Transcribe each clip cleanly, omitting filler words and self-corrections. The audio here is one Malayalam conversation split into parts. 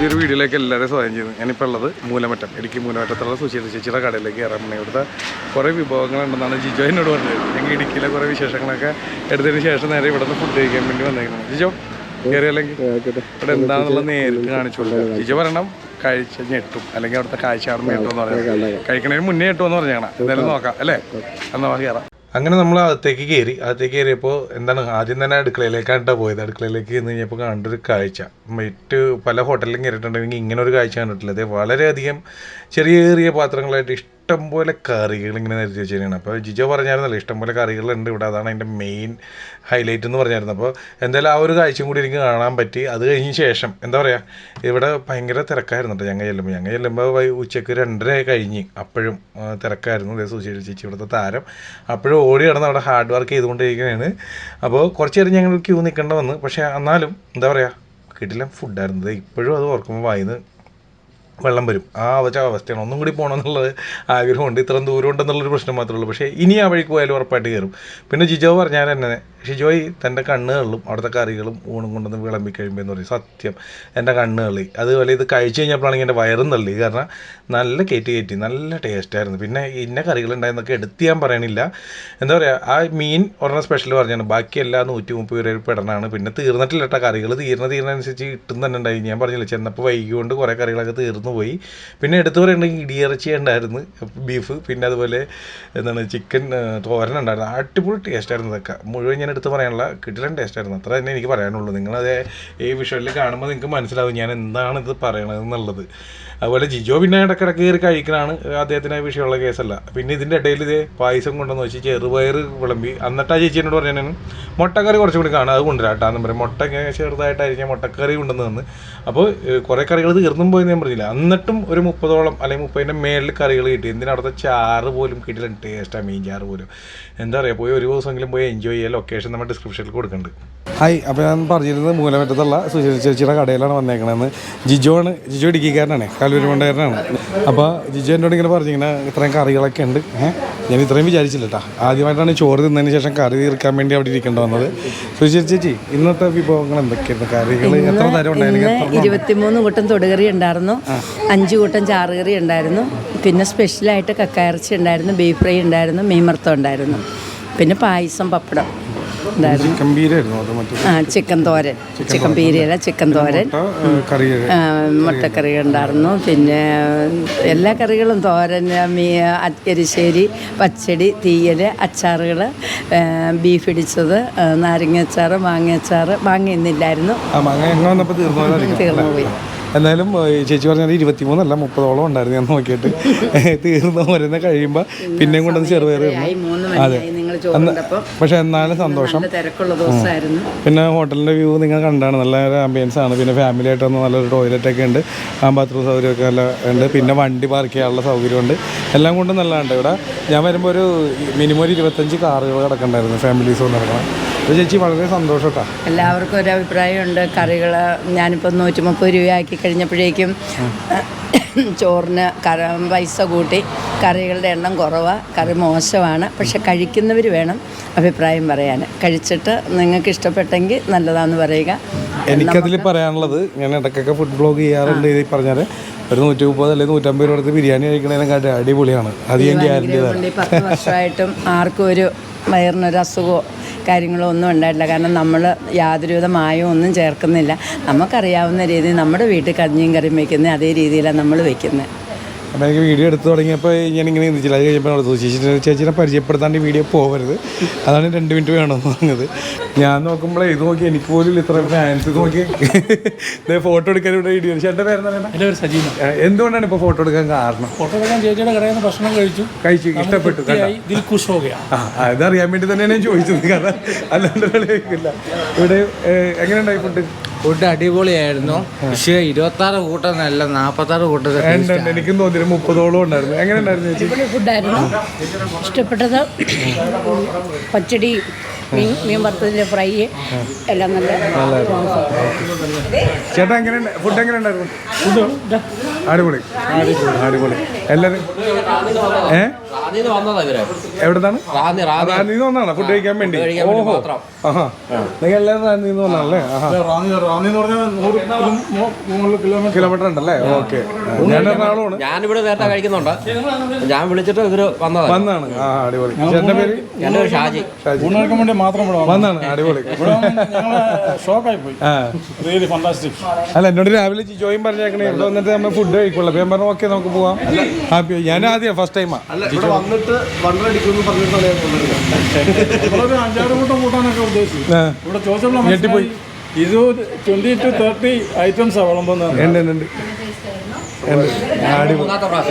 പുതിയൊരു വീഡിയോയിലേക്ക് എല്ലാവരും സ്വാഗതം ചെയ്യുന്നു. ഞാനിപ്പോൾ ഉള്ളത് മൂലമറ്റം, ഇടുക്കി മൂലമറ്റത്തുള്ള സുശീല ചേച്ചിയുടെ കടയിലേക്ക് കയറാൻ വേണ്ടി ഇവിടുത്തെ കുറേ വിഭവങ്ങളുണ്ടെന്നാണ് ജിജോ എന്നോട് പറഞ്ഞത്. ഞങ്ങൾ ഇടുക്കിയിലെ കുറേ വിശേഷങ്ങളൊക്കെ എടുത്തതിന് ശേഷം നേരെ ഇവിടെ നിന്ന് ഫുഡ് കഴിക്കാൻ വേണ്ടി വന്നേക്കണം. ജിജോ കയറിയല്ലെങ്കിൽ ഇവിടെ എന്താണെന്നുള്ള നേരിട്ട് കാണിച്ചു കൊടുക്കുക. ജിജോ പറയണം കഴിച്ച ഞെട്ടും, അല്ലെങ്കിൽ അവിടുത്തെ കാഴ്ച ഞെട്ടും എന്ന് പറഞ്ഞാൽ കഴിക്കണതിന് മുന്നേ ഞെട്ടുമെന്ന് പറഞ്ഞാൽ എന്തായാലും നോക്കാം അല്ലേ, എന്നാൽ കയറാം. അങ്ങനെ നമ്മൾ അകത്തേക്ക് കയറിയപ്പോൾ എന്താണ് ആദ്യം തന്നെ അടുക്കളയിലേക്കാണ് പോയത്. അടുക്കളയിലേക്ക് ചെന്ന് കഴിഞ്ഞപ്പോൾ കണ്ടൊരു കാഴ്ച മറ്റ് പല ഹോട്ടലിലും കയറിയിട്ടുണ്ടെങ്കിൽ ഇങ്ങനെ ഒരു കാഴ്ച കണ്ടിട്ടില്ല. അതേ വളരെയധികം ചെറിയ പാത്രങ്ങളായിട്ട് ഇഷ്ടംപോലെ കറികൾ ഇങ്ങനെ നിരത്തി വെച്ചിരിക്കുകയാണ്. അപ്പോൾ ജിജോ പറഞ്ഞായിരുന്നല്ലോ ഇഷ്ടംപോലെ കറികളുണ്ട് ഇവിടെ, അതാണ് അതിൻ്റെ മെയിൻ ഹൈലൈറ്റ് എന്ന് പറഞ്ഞായിരുന്നു. അപ്പോൾ എന്തായാലും ആ ഒരു കാഴ്ചയും കൂടി എനിക്ക് കാണാൻ പറ്റി. അത് കഴിഞ്ഞ ശേഷം എന്താ പറയുക, ഇവിടെ ഭയങ്കര തിരക്കായിരുന്നു കേട്ടോ. ഞങ്ങൾ ചെല്ലുമ്പോൾ ഉച്ചയ്ക്ക് 2:30 കഴിഞ്ഞ് അപ്പോഴും തിരക്കായിരുന്നു. അതേ സുശീല ചേച്ചി ഇവിടുത്തെ താരം അപ്പോഴും ഓടി കിടന്ന് അവിടെ ഹാർഡ് വർക്ക് ചെയ്തുകൊണ്ടിരിക്കുകയാണ്. അപ്പോൾ കുറച്ച് നേരം ഞങ്ങൾ ക്യൂ നിൽക്കേണ്ട വന്ന്. പക്ഷേ എന്നാലും എന്താ പറയുക, കിട്ടില്ല ഫുഡായിരുന്നത്. ഇപ്പോഴും അത് ഓർക്കുമ്പോൾ വായിന്ന് വെള്ളം വരും. ആ അവസ്ഥയാണ്. ഒന്നും കൂടി പോകണമെന്നുള്ളത് ആഗ്രഹമുണ്ട്. ഇത്രയും ദൂരം ഉണ്ടെന്നുള്ളൊരു പ്രശ്നം മാത്രമേ ഉള്ളൂ. പക്ഷേ ഇനി ആ വഴിക്ക് പോയാലും ഉറപ്പായിട്ട് കയറും. പിന്നെ ജിജോ പറഞ്ഞാൽ തന്നെ ഷിജോയ് തൻ്റെ കണ്ണുകളിലും അവിടുത്തെ കറികളും ഊണും കൊണ്ടുവന്ന് വിളമ്പി കഴിയുമ്പോൾ എന്ന് പറയും സത്യം എൻ്റെ കണ്ണുകളി. അതുപോലെ ഇത് കഴിച്ച് കഴിഞ്ഞപ്പോഴാണെങ്കിൽ എൻ്റെ വയറും തള്ളി. കാരണം നല്ല കയറ്റി നല്ല ടേസ്റ്റായിരുന്നു. പിന്നെ ഇന്ന കറികളുണ്ടായെന്നൊക്കെ എടുത്ത് ഞാൻ പറയണില്ല. എന്താ പറയുക, ആ മീൻ ഒരെണ്ണം സ്പെഷ്യൽ പറഞ്ഞാണ്, ബാക്കിയെല്ലാം 130 രൂപ പെടനാണ്. പിന്നെ തീർന്നിട്ടില്ല കേട്ടോ, കറികൾ തീർന്നതനുസരിച്ച് കിട്ടും തന്നെ ഉണ്ടായി. ഞാൻ പറഞ്ഞില്ല ചെന്നപ്പോൾ വൈകിക്കൊണ്ട് കുറേ കറികളൊക്കെ തീർന്നു പോയി. പിന്നെ എടുത്തു പറയുന്നുണ്ടെങ്കിൽ ഇടിയിറച്ചി ഉണ്ടായിരുന്നു, ബീഫ്, പിന്നെ അതുപോലെ എന്താണ് ചിക്കൻ തോരൻ ഉണ്ടായിരുന്നു. അടിപൊളി ടേസ്റ്റായിരുന്നു. ഇതൊക്കെ മുഴുവൻ ഞാൻ എടുത്ത് പറയാനുള്ള കിട്ടില്ല ടേസ്റ്റായിരുന്നു. അത്ര തന്നെ എനിക്ക് പറയാനുള്ളൂ. നിങ്ങളത് ഈ വിഷ്വലിൽ കാണുമ്പോൾ നിങ്ങൾക്ക് മനസ്സിലാവും ഞാൻ എന്താണിത് പറയണത് എന്നുള്ളത്. അതുപോലെ ജിജോ പിന്നെ ഇടയ്ക്കിടയ്ക്ക് കയറി കഴിക്കണതാണ്, അദ്ദേഹത്തിന് വിഷയമുള്ള കേസല്ല. പിന്നെ ഇതിൻ്റെ ഇടയിൽ ഇതേ പായസം കൊണ്ടുവന്ന് വെച്ച് ചെറുപയർ വിളമ്പി. എന്നിട്ട് ആ ചേച്ചി എന്നോട് പറഞ്ഞാൽ മുട്ടക്കറി കുറച്ചും കൂടി കാണും, അത് കൊണ്ടുവരാട്ടാന്ന് പറയും. മുട്ട ചെറുതായിട്ടായിരിക്കും മുട്ടക്കറി കൊണ്ടുവന്ന് വന്ന്. അപ്പോൾ കുറേ കറികൾ തീർന്നും പോയെന്ന് ഞാൻ പറഞ്ഞില്ല. എന്നിട്ടും ഒരു 30ഓളം അല്ലെങ്കിൽ 30ൻ്റെ മേളിൽ കറികൾ കിട്ടി. എന്തിനാ അവിടുത്തെ ചാറ് പോലും കിട്ടില്ല, ടേസ്റ്റാണ് മീൻ ചാറ് പോലും. എന്താ പറയുക, പോയി ഒരു ദിവസമെങ്കിലും പോയി എൻജോയ് ചെയ്യുക. ലൊക്കേഷൻ നമ്മൾ ഡിസ്ക്രിപ്ഷനിൽ കൊടുക്കുന്നുണ്ട്. ഹായ്, അപ്പോൾ ഞാൻ പറഞ്ഞിരുന്നത് മൂലമറ്റത്തുള്ള സുശീല ചേച്ചിയുടെ കടയിലാണ് വന്നേക്കണതെന്ന്. ജിജോ ഇടുക്കിക്കാരനാണ്, കല്ലൂരുമണ്ടക്കാരനാണ്. അപ്പോൾ ജിജോ എന്നോട് ഇങ്ങനെ പറഞ്ഞിങ്ങനെ ഇത്രയും കറികളൊക്കെ ഉണ്ട്. ഞാൻ ഇത്രയും വിചാരിച്ചില്ല കേട്ടോ. ആദ്യമായിട്ടാണ് ചോറ് തിന്നതിന് ശേഷം കറി തീർക്കാൻ വേണ്ടി അവിടെ ഇരിക്കേണ്ടി വന്നത്. സുശീല ചേച്ചി, ഇന്നത്തെ വിഭവങ്ങൾ എന്തൊക്കെയായിരുന്നു? കറികൾ എത്ര തരം ഉണ്ടായിരുന്നു? 23 കൂട്ടം തൊടുകറി ഉണ്ടായിരുന്നു, 5 കൂട്ടം ചാറുകറി ഉണ്ടായിരുന്നു, പിന്നെ സ്പെഷ്യലായിട്ട് കക്കയിറച്ചി ഉണ്ടായിരുന്നു, ബീഫ് ഫ്രൈ ഉണ്ടായിരുന്നു, മീൻമർത്തം ഉണ്ടായിരുന്നു, പിന്നെ പായസം, പപ്പടം ഉണ്ടായിരുന്നു, ചിക്കൻ തോരൻ, ചിക്കൻ പീരയല്ല ചിക്കൻ തോരൻ, മുട്ടക്കറി ഉണ്ടായിരുന്നു, പിന്നെ എല്ലാ കറികളും, തോരൻ, എരിശ്ശേരി, പച്ചടി, തീയൽ, അച്ചാറുകൾ, ബീഫ് ഇടിച്ചത്, നാരങ്ങ അച്ചാറ്, മാങ്ങ ഇന്നില്ലായിരുന്നു, തീർന്നുപോയി. എന്നാലും ചേച്ചി പറഞ്ഞാൽ 23 അല്ല 30ഓളം ഉണ്ടായിരുന്നു. ഞാൻ നോക്കിയിട്ട് തീർന്നു വരുന്ന കഴിയുമ്പോൾ പിന്നെയും കൊണ്ടുവന്ന് ചെറുപയർ. അതെ, പക്ഷെ എന്നാലും സന്തോഷം. പിന്നെ ഹോട്ടലിൻ്റെ വ്യൂ നിങ്ങൾ കണ്ടാണ്, നല്ല ആംബിയൻസ് ആണ്. പിന്നെ ഫാമിലി ആയിട്ട് വന്ന് നല്ലൊരു ടോയ്ലറ്റൊക്കെ ഉണ്ട്, ബാത്റൂം സൗകര്യമൊക്കെ നല്ല ഉണ്ട്. പിന്നെ വണ്ടി പാർക്ക് ചെയ്യാനുള്ള സൗകര്യമുണ്ട്. എല്ലാം കൊണ്ടും നല്ലതാണ്. ഇവിടെ ഞാൻ വരുമ്പോൾ ഒരു മിനിമം ഒരു 25 കാറുകൾ കിടക്കണ്ടായിരുന്നു, ഫാമിലീസ് കൊണ്ട് നടക്കണം. ചേച്ചി വളരെ സന്തോഷം കേട്ടോ. എല്ലാവർക്കും ഒരു അഭിപ്രായമുണ്ട്. കറികൾ ഞാനിപ്പോൾ 130 രൂപയാക്കി കഴിഞ്ഞപ്പോഴേക്കും ചോറിന് പൈസ കൂട്ടി, കറികളുടെ എണ്ണം കുറവാണ്, കറി മോശമാണ്. പക്ഷെ കഴിക്കുന്നവർ വേണം അഭിപ്രായം പറയാൻ. കഴിച്ചിട്ട് നിങ്ങൾക്ക് ഇഷ്ടപ്പെട്ടെങ്കിൽ നല്ലതാണെന്ന് പറയുക. എനിക്കതിൽ പറയാനുള്ളത്, ഞാൻ ഇടയ്ക്കൊക്കെ ഫുഡ് ബ്ലോഗ് ചെയ്യാറുണ്ട്. ഈ പറഞ്ഞാൽ ഒരു 130 അല്ലെങ്കിൽ 150 രൂപ കൊടുത്ത് ബിരിയാണി കഴിക്കണതിനെക്കാട്ടി അടിപൊളിയാണ്. അത് ഞാൻ ഗ്യാരണ്ടി തരാം. 10 വർഷമായിട്ടും ആർക്കും ഒരു വയറിനൊരു അസുഖമോ കാര്യങ്ങളോ ഒന്നും ഉണ്ടായിട്ടില്ല. കാരണം നമ്മൾ യാതൊരുവിധ മായവും ഒന്നും ചേർക്കുന്നില്ല. നമുക്കറിയാവുന്ന രീതിയിൽ നമ്മുടെ വീട്ടിൽ കഞ്ഞിയും കറിയും വയ്ക്കുന്നത് അതേ രീതിയിലാണ് നമ്മൾ വയ്ക്കുന്നത്. അപ്പോൾ എനിക്ക് വീഡിയോ എടുത്ത് തുടങ്ങിയപ്പോൾ ഞാനിങ്ങനെ ചിന്തിച്ചില്ല. അത് കഴിഞ്ഞപ്പോൾ ചേച്ചിനെ പരിചയപ്പെടുത്താണ്ട് ഈ വീഡിയോ പോകരുത്, അതാണ് 2 മിനിറ്റ് വേണമെന്ന് പറഞ്ഞത്. ഞാൻ നോക്കുമ്പോഴേ ഇത് നോക്കി എനിക്ക് പോലും ഇത്ര ഫാൻസ് നോക്കി ഫോട്ടോ എടുക്കാൻ ഇവിടെ വീഡിയോ. ചേട്ടൻ്റെ പേരെന്താണ്? സജീവ. എന്തുകൊണ്ടാണ് ഇപ്പോൾ ഫോട്ടോ എടുക്കാൻ കാരണം? ഫോട്ടോ എടുക്കാൻ ചേച്ചിയുടെ കടയിൽ നിന്ന് ഭക്ഷണം കഴിച്ചു, ഇഷ്ടപ്പെട്ടു, അതറിയാൻ വേണ്ടി തന്നെയാണ് ഞാൻ ചോദിച്ചത്. കാരണം അല്ലാണ്ട് ഇവിടെ എങ്ങനെയുണ്ടായി ഫുഡ്? ഫുഡ് അടിപൊളിയായിരുന്നു. പക്ഷേ 26 കൂട്ടമല്ല 46 കൂട്ടം എനിക്കും തോന്നി 30ഓളം ഉണ്ടായിരുന്നു. എങ്ങനെ ഉണ്ടായിരുന്നു ചേച്ചി? ഫുഡായിരുന്നു ഇഷ്ടപ്പെട്ടത്. പച്ചടി, മീൻ വറുത്തതിൻ്റെ ഫ്രൈ എല്ലാം നല്ല. ചേട്ടാ എങ്ങനെ ഫുഡ് എങ്ങനെ ഉണ്ടായിരുന്നു? അടിപൊളി. എല്ലാവരും എവിടുന്നാണ്? റാന്നിന്ന് വന്നാണ് ഫുഡ് കഴിക്കാൻ വേണ്ടി. ഓഹോ, ആഹാ, നിങ്ങൾ എല്ലാവരും റാന്നിന്ന് വന്നാണല്ലേ? കിലോമീറ്റർ ഉണ്ടല്ലേ? ഓക്കെ. ഞാൻ എറണാകുളമാണ്. ഞാനിവിടെ നേരത്തെ കഴിക്കുന്നുണ്ട്. ഞാൻ വിളിച്ചിട്ട് ഇവര് വന്നാണ്. ആ, അടിപൊളി. ചേട്ടൻ്റെ പേര്? എൻ്റെ പേര് ഷാജി. വേണ്ടി മാത്രം വന്നാണ്. അടിപൊളി. ഷോക്കായി പോയി. അല്ല, എന്നോട് രാവിലെ ജിജോയും പറഞ്ഞേക്കണേ ഇവിടെ വന്നിട്ട് നമ്മൾ ഫുഡ് കഴിക്കുള്ളൂ. അപ്പം ഞാൻ പറഞ്ഞു ഓക്കെ നമുക്ക് പോവാം. ഹാപ്പി. ഞാൻ ആദ്യം ഫസ്റ്റ് ടൈമാണ് വന്നിട്ട് വണ്ടടിക്കുമെന്ന് പറഞ്ഞിട്ടാണ് ഞാൻ കൊണ്ടുവരുന്നത്. 5-6 കൂട്ടം കൂട്ടാനൊക്കെ ഉദ്ദേശിച്ചു. ഇവിടെ ചോദിച്ചപ്പോൾ ഞെട്ടിപ്പോയി. ഇത് 20 to 30 ഐറ്റംസാണ് വിളമ്പുന്നത്. ഉണ്ട്.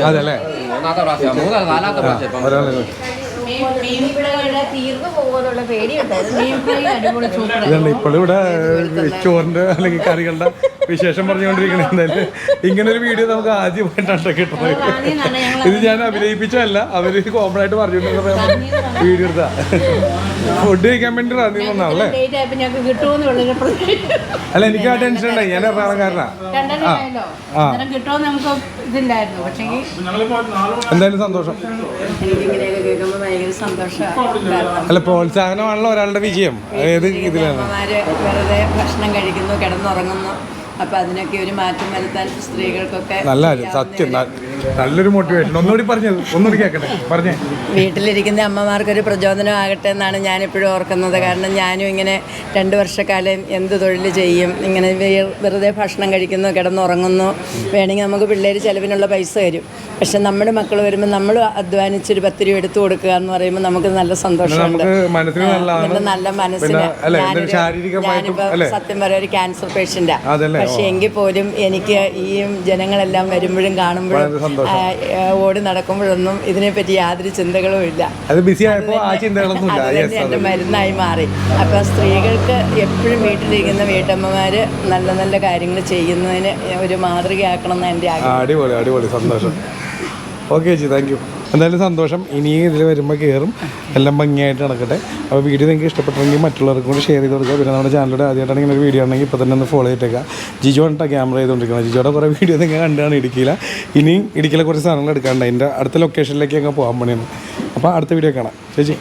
അതല്ലേ? നാലാമത്തെ പ്രാവശ്യം. ഒരാളെ ഇതുണ്ട് ഇപ്പോഴും ഇവിടെ ചോറിൻ്റെ അല്ലെങ്കിൽ കറികളുടെ വിശേഷം പറഞ്ഞുകൊണ്ടിരിക്കണേ. എന്തായാലും ഇങ്ങനൊരു വീഡിയോ നമുക്ക് ആദ്യമായിട്ടാണ് കിട്ടുന്നത്. ഇത് ഞാൻ അഭിനയിപ്പിച്ചതല്ല, അവര് കോമൺ ആയിട്ട് പറഞ്ഞിട്ടുണ്ടെന്ന് വീഡിയോ എടുത്താ. ഫുഡ് കഴിക്കാൻ വേണ്ടി റാന്നി വന്നാണല്ലേ? അല്ല, എനിക്ക് ആ ടെൻഷൻ ഉണ്ടായി. ഞാൻ എറണാകുളംകാരനാ. എന്തായാലും സന്തോഷം. അല്ല, പ്രോത്സാഹനമാണല്ലോ ഒരാളുടെ വിജയം. ഏത് ഇതിലാണ്? വെറുതെ ഭക്ഷണം കഴിക്കുന്നു, കിടന്നുറങ്ങുന്നു. അപ്പൊ അതിനൊക്കെ ഒരു മാറ്റം വരുത്താൻ സ്ത്രീകൾക്കൊക്കെ നല്ല സത്യം, നല്ലൊരു മോട്ടിവേഷൻ. ഒന്നുകൂടി പറഞ്ഞത്, ഒന്നുകൂടി കേൾക്കട്ടെ, പറഞ്ഞേ. വീട്ടിലിരിക്കുന്ന അമ്മമാർക്കൊരു പ്രചോദനം ആകട്ടെ എന്നാണ് ഞാനിപ്പോഴും ഓർക്കുന്നത്. കാരണം ഞാനും ഇങ്ങനെ 2 വർഷക്കാലം എന്ത് തൊഴിൽ ചെയ്യും, ഇങ്ങനെ വെറുതെ ഭക്ഷണം കഴിക്കുന്നു, കിടന്നുറങ്ങുന്നു. വേണമെങ്കിൽ നമുക്ക് പിള്ളേർ ചിലവിനുള്ള പൈസ തരും. പക്ഷെ നമ്മുടെ മക്കൾ വരുമ്പോൾ നമ്മൾ അധ്വാനിച്ചൊരു 10 രൂപ എടുത്തു കൊടുക്കുക എന്ന് പറയുമ്പോൾ നമുക്ക് നല്ല സന്തോഷമുണ്ട്. നല്ല മനസ്സിന്. ഞാനിപ്പോൾ സത്യം പറയാം ഒരു ക്യാൻസർ പേഷ്യൻ്റാണ്. പക്ഷെ എങ്കിൽ പോലും എനിക്ക് ഈ ജനങ്ങളെല്ലാം വരുമ്പോഴും കാണുമ്പോഴും ഓടി നടക്കുമ്പോഴൊന്നും ഇതിനെപ്പറ്റി യാതൊരു ചിന്തകളും ഇല്ല. എൻ്റെ മരുന്നായി മാറി. അപ്പം സ്ത്രീകൾക്ക് എപ്പോഴും വീട്ടിലിരിക്കുന്ന വീട്ടമ്മമാര് നല്ല നല്ല കാര്യങ്ങൾ ചെയ്യുന്നതിന് ഒരു മാതൃകയാക്കണം എന്ന് എൻ്റെ ആഗ്രഹം. അടിപൊളി, അടിപൊളി, സന്തോഷം. ഓക്കെ ചേച്ചി, താങ്ക് യു. എന്തായാലും സന്തോഷം. ഇനിയും ഇതിൽ വരുമ്പോൾ കയറും. എല്ലാം ഭംഗിയായിട്ട് നടക്കട്ടെ. അപ്പോൾ വീഡിയോ നിങ്ങൾക്ക് ഇഷ്ടപ്പെട്ടെങ്കിൽ മറ്റുള്ളവർക്കും കൂടി ഷെയർ ചെയ്ത് കൊടുക്കുക. പിന്നെ നമ്മുടെ ചാനലിലൂടെ ആദ്യമായിട്ടാണ് ഇങ്ങനെ ഒരു വീഡിയോ ആണെങ്കിൽ ഇപ്പോൾ തന്നെ ഒന്ന് ഫോളോ ചെയ്തേക്കുക. ജിജോ ആണ് ക്യാമറ ചെയ്തുകൊണ്ടിരിക്കുന്നത്. ജിജോയുടെ കുറേ വീഡിയോ നിങ്ങൾ കണ്ടാണ് ഇടുക്കിയില്ല. ഇനിയും ഇടുക്കിയിലെ കുറച്ച് സാധനങ്ങൾ എടുക്കാണ്ട് അതിൻ്റെ അടുത്ത ലൊക്കേഷനിലേക്ക് അങ്ങ് പോകാൻ പണിയാണ്. അപ്പോൾ അടുത്ത വീഡിയോ കാണാം ചേച്ചി.